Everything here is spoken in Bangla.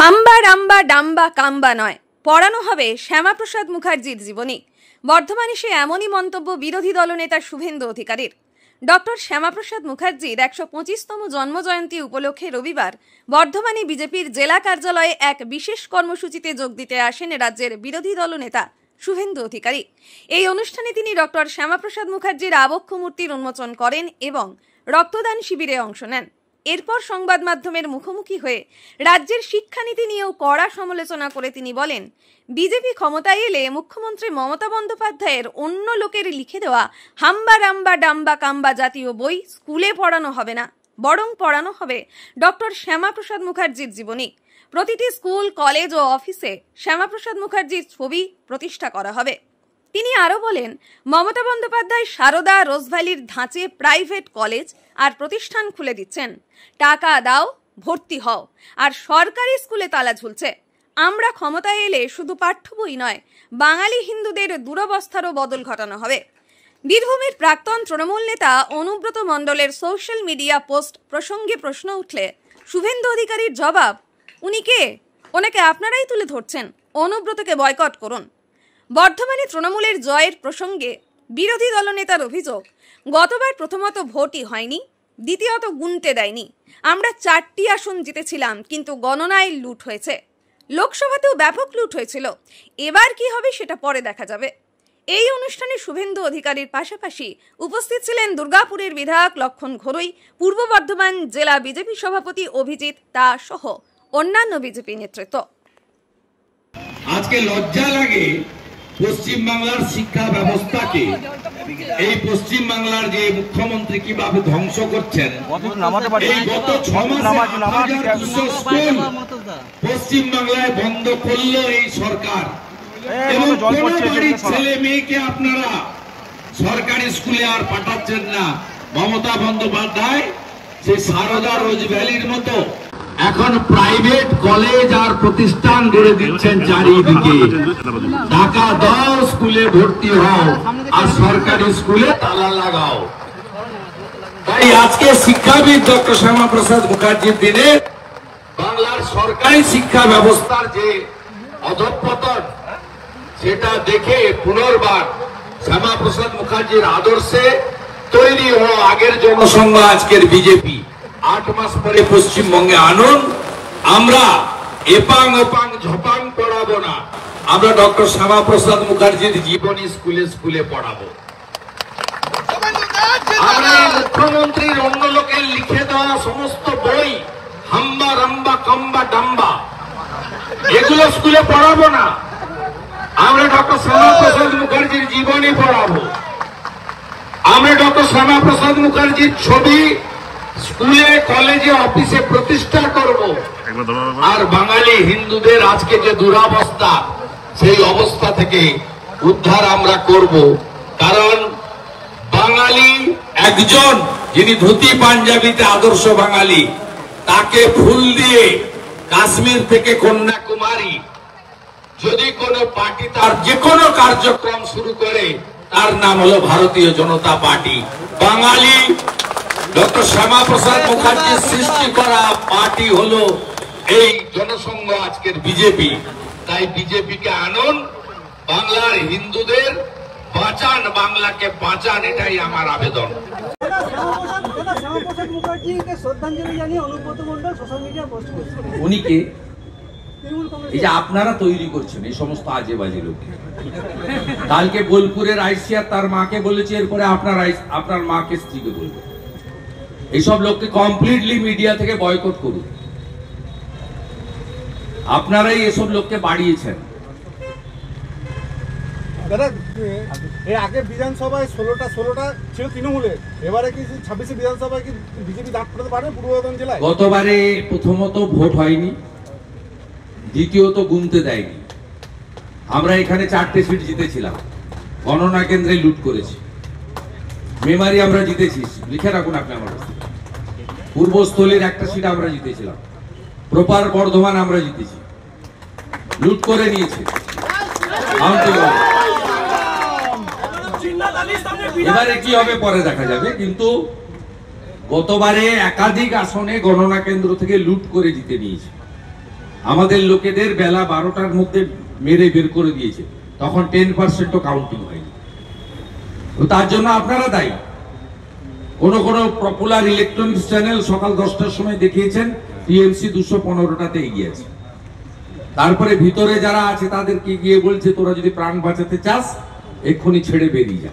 হাম্বা রাম্বা ডাম্বা কাম্বা নয়, পড়ানো হবে শ্যামাপ্রসাদ মুখার্জির জীবনী। বর্ধমানে সে এমনই মন্তব্য বিরোধী দলনেতা শুভেন্দু অধিকারীর। ডক্টর শ্যামাপ্রসাদ মুখার্জির ১২৫তম জন্মজয়ন্তী উপলক্ষে রবিবার বর্ধমানে বিজেপির জেলা কার্যালয়ে এক বিশেষ কর্মসূচিতে যোগ দিতে আসেন রাজ্যের বিরোধী দলনেতা শুভেন্দু অধিকারী। এই অনুষ্ঠানে তিনি ডক্টর শ্যামাপ্রসাদ মুখার্জির আবক্ষ মূর্তির উন্মোচন করেন এবং রক্তদান শিবিরে অংশ নেন। এরপর সংবাদ মাধ্যমের মুখোমুখি হয়ে রাজ্যের শিক্ষানীতি নিয়েও কড়া সমালোচনা করে তিনি বলেন, বিজেপি ক্ষমতায় এলে মুখ্যমন্ত্রী মমতা বন্দ্যোপাধ্যায়ের অন্য লোকের লিখে দেওয়া হাম্বা রাম্বা ডাম্বা কাম্বা জাতীয় বই স্কুলে পড়ানো হবে না, বরং পড়ানো হবে ডক্টর শ্যামাপ্রসাদ মুখার্জির জীবনী। প্রতিটি স্কুল, কলেজ ও অফিসে শ্যামাপ্রসাদ মুখার্জির ছবি প্রতিষ্ঠা করা হবে। তিনি আরও বলেন, মমতা বন্দ্যোপাধ্যায় সারদা, রোজভ্যালির ধাঁচে প্রাইভেট কলেজ আর প্রতিষ্ঠান খুলে দিচ্ছেন। টাকা দাও, ভর্তি হও, আর সরকারি স্কুলে তালা ঝুলছে। আমরা ক্ষমতায় এলে শুধু পাঠ্য বই নয়, বাঙালি হিন্দুদের দুরবস্থারও বদল ঘটানো হবে। বীরভূমের প্রাক্তন তৃণমূল নেতা অনুব্রত মণ্ডলের সোশ্যাল মিডিয়া পোস্ট প্রসঙ্গে প্রশ্ন উঠলে শুভেন্দু অধিকারীর জবাব, উনি কে? ওনাকে আপনারাই তুলে ধরছেন, অনুব্রতকে বয়কট করুন। বর্ধমানে তৃণমূলের জয়ের প্রসঙ্গে বিরোধী দলনেতার অভিযোগ, গতবার প্রথমত ভোটই হয়নি, দ্বিতীয়ত গুনতে দেয়নি। আমরা 4টি আসন জিতেছিলাম, কিন্তু গণনায় লুট হয়েছে। লোকসভাতেও ব্যাপক লুট হয়েছিল। এবার কি হবে সেটা পরে দেখা যাবে। এই অনুষ্ঠানে শুভেন্দু অধিকারীর পাশাপাশি উপস্থিত ছিলেন দুর্গাপুরের বিধায়ক লক্ষণ ঘোরই, পূর্ব বর্ধমান জেলা বিজেপি সভাপতি অভিজিৎ দাস সহ অন্যান্য বিজেপি নেতৃত্ব। আজকে লজ্জা লাগে পশ্চিম বাংলার শিক্ষা ব্যবস্থাকে, এই পশ্চিম বাংলার যে মুখ্যমন্ত্রী কিভাবে ধ্বংস করছেন। এই গত 6 মাসে 8,200 স্কুল পশ্চিম বাংলায় বন্ধ করলো এই সরকার, এবং কোন বাড়ির ছেলে মেয়েকে আপনারা সরকারি স্কুলে আর পাঠাচ্ছেন না। মমতা বন্দ্যোপাধ্যায় সেই সারদা, রোজভ্যালির মতো এখন প্রাইভেট কলেজ আর প্রতিষ্ঠান গড়ে দিচ্ছেন চারিদিকে। টাকা দাও, স্কুলে ভর্তি হও, আর সরকারি স্কুলে তালা লাগাও। তাই আজকে শিক্ষাবিদ ডক্টর শ্যামাপ্রসাদ মুখার্জির দিনে বাংলার সরকারি শিক্ষা ব্যবস্থার যে অধঃপতন, সেটা দেখে পুনর্বার শ্যামাপ্রসাদ মুখার্জির আদর্শে তৈরি হওয়া আগের জনসংঘ আজকের বিজেপি 8 মাস পরে পশ্চিমবঙ্গে আনুন। আমরা এপাং ওপাং ঝপাং পড়াবো না, আমরা ডক্টর শ্যামাপ্রসাদ মুখার্জির জীবনী স্কুলে স্কুলে পড়াবো। আমরা মুখ্যমন্ত্রীর অন্য লোকের লিখে দেওয়া সমস্ত বই হাম্বা রাম্বা কাম্বা ডাম্বা এগুলো স্কুলে পড়াবো না, আমরা ডক্টর শ্যামাপ্রসাদ মুখার্জির জীবনী পড়াবো। আমরা ডক্টর শ্যামাপ্রসাদ মুখার্জির ছবি স্কুলে, কলেজে, অফিসে প্রতিষ্ঠা করব। আর বাঙালি হিন্দুদের আজকে যে দুরবস্থা, সেই অবস্থা থেকে উদ্ধার আমরা করব। কারণ বাঙালি একজন, যিনি ধুতি পাঞ্জাবিতে আদর্শ বাঙালি, তাকে ফুল দিয়ে কাশ্মীর থেকে কন্যাকুমারী যদি কোনো পার্টি তার যে কোনো কার্যক্রম শুরু করে, তার নাম হলো ভারতীয় জনতা পার্টি। বাঙালি ডক্টর শ্যামাপ্রসাদ মুখার্জির সৃষ্টি করা পার্টি হলো এই জনসংঘ আজকের বিজেপি। তাই বিজেপিকে আনুন, বাংলার হিন্দুদের বাঁচান, বাংলাকে বাঁচান, এটাই আমার আবেদন। উনিকে এই যে আপনারা তৈরি করছেন এই সমস্ত আজে বাজে লোক, কালকে বোলপুরের আইসিয়া তার মাকে বলেছে, এরপরে আপনার মাকে স্ত্রীকে বলবে। এইসব লোককে কমপ্লিটলি মিডিয়া থেকে বয়কট করুন। আপনারাই এসব লোককে বাড়িয়েছেন। দাদা, এর আগে বিধানসভায় 16টা ছিল তৃণমূলের, এবারে কি 26 বিধানসভায় কি বিজেপি দাঁড় করতে পারবে পূর্ব বর্ধমান জেলায়? গতবারে প্রথমত ভোট হয়নি, দ্বিতীয়ত গুনতে দেয়নি। আমরা এখানে 4টে সিট জিতেছিলাম, গণনা কেন্দ্রে লুট করেছি। মেমারি আমরা জিতেছি, লিখে রাখুন আপনি আমার কাছে। পূর্বস্থলীর একটা সিট আমরা জিতেছিলাম, প্রপার বর্ধমান আমরা জিতেছি, লুট করে নিয়েছে। এবারে কি হবে পরে দেখা যাবে, কিন্তু গতবারে একাধিক আসনে গণনা কেন্দ্র থেকে লুট করে জিতে নিয়েছে। আমাদের লোকেদের বেলা 12টার মধ্যে মেরে বের করে দিয়েছে, তখন 10%ও কাউন্টিং হয়নি। তো তার জন্য আপনারা দায়ী। কোন কোন পপুলার ইলেকট্রনিক্স চ্যানেল সকাল 10টার সময় দেখিয়েছেন টিএমসি 215টাতে এগিয়ে আছে। তারপরে ভিতরে যারা আছে তাদেরকে গিয়ে বলছে তোরা যদি প্রাণ বাঁচাতে চাস এক্ষুনি ছেড়ে বেরিয়ে যা।